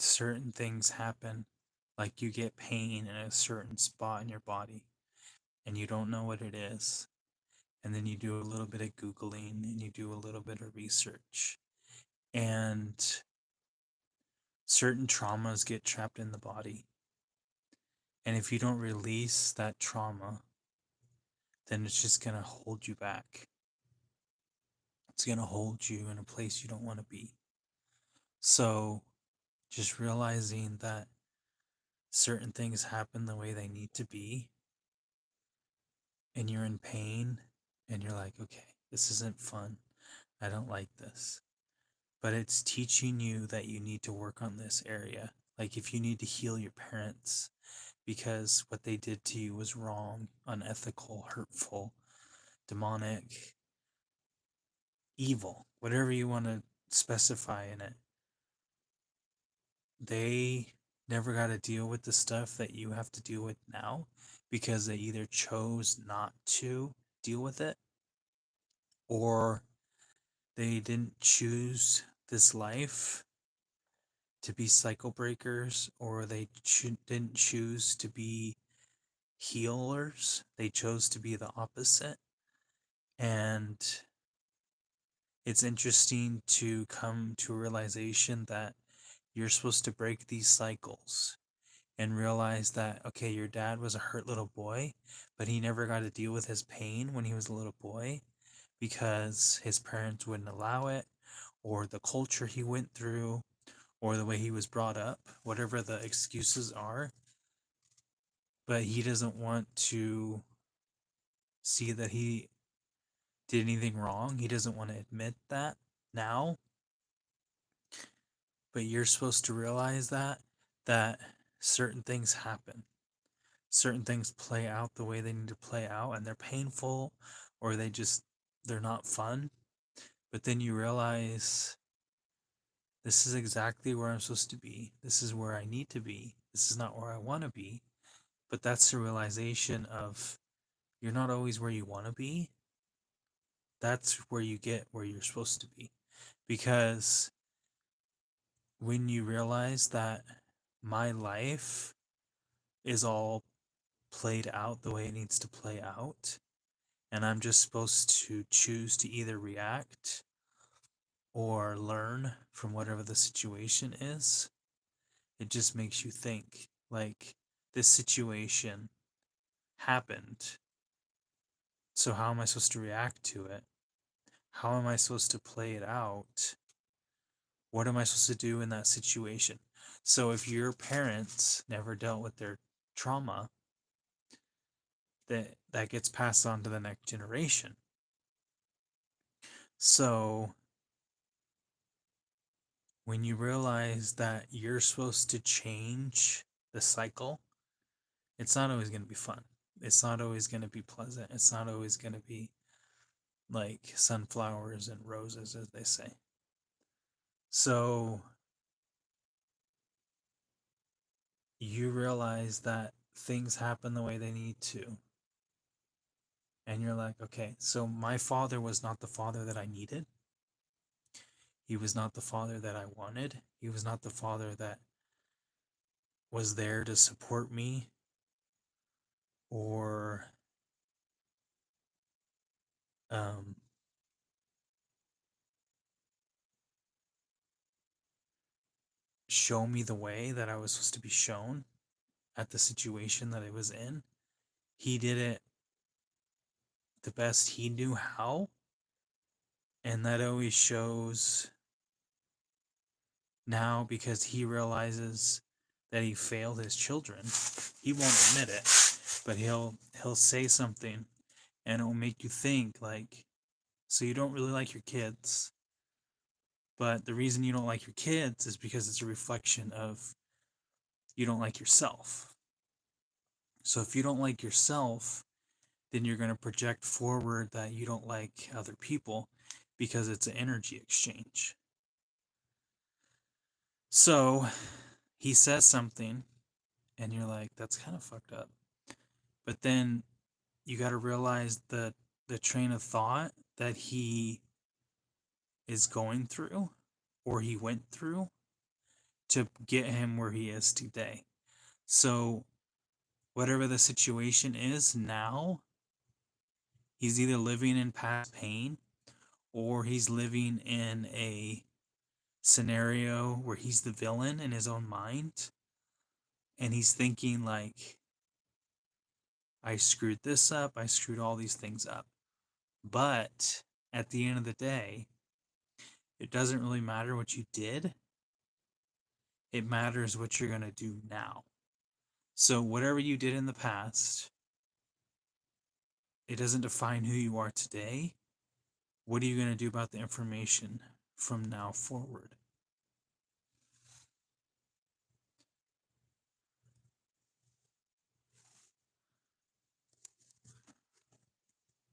certain things happen, like you get pain in a certain spot in your body and you don't know what it is. And then you do a little bit of Googling and you do a little bit of research. And certain traumas get trapped in the body. And if you don't release that trauma, then it's just going to hold you back. It's going to hold you in a place you don't want to be. So just realizing that certain things happen the way they need to be, and you're in pain, and you're like, okay, this isn't fun. I don't like this. But it's teaching you that you need to work on this area. Like if you need to heal your parents because what they did to you was wrong, unethical, hurtful, demonic, evil, whatever you want to specify in it. They never got to deal with the stuff that you have to deal with now because they either chose not to deal with it, or they didn't choose this life to be cycle breakers, or they didn't choose to be healers. They chose to be the opposite. And it's interesting to come to a realization that you're supposed to break these cycles and realize that, okay, your dad was a hurt little boy, but he never got to deal with his pain when he was a little boy because his parents wouldn't allow it, or the culture he went through, or the way he was brought up, whatever the excuses are. But he doesn't want to see that he did anything wrong. He doesn't want to admit that now. But you're supposed to realize that certain things happen. Certain things play out the way they need to play out, and they're painful, or they're not fun. But then you realize this is exactly where I'm supposed to be. This is where I need to be. This is not where I want to be. But that's the realization of you're not always where you want to be. That's where you get where you're supposed to be. Because when you realize that my life is all played out the way it needs to play out, and I'm just supposed to choose to either react or learn from whatever the situation is, it just makes you think like, this situation happened. So how am I supposed to react to it? How am I supposed to play it out? What am I supposed to do in that situation? So if your parents never dealt with their trauma, that gets passed on to the next generation. So when you realize that you're supposed to change the cycle, it's not always going to be fun. It's not always going to be pleasant. It's not always going to be like sunflowers and roses, as they say. So you realize that things happen the way they need to. And you're like, okay, so my father was not the father that I needed. He was not the father that I wanted. He was not the father that was there to support me or um, show me the way that I was supposed to be shown at the situation that I was in. He did it the best he knew how. And that always shows now because he realizes that he failed his children. He won't admit it, but he'll say something and it'll make you think like, so you don't really like your kids. But the reason you don't like your kids is because it's a reflection of you don't like yourself. So if you don't like yourself, then you're going to project forward that you don't like other people because it's an energy exchange. So he says something and you're like, that's kind of fucked up. But then you got to realize that the train of thought that he is going through or he went through to get him where he is today. So, whatever the situation is now, he's either living in past pain or he's living in a scenario where he's the villain in his own mind and he's thinking like, I screwed this up, I screwed all these things up. But at the end of the day, it doesn't really matter what you did. It matters what you're going to do now. So whatever you did in the past, it doesn't define who you are today. What are you going to do about the information from now forward?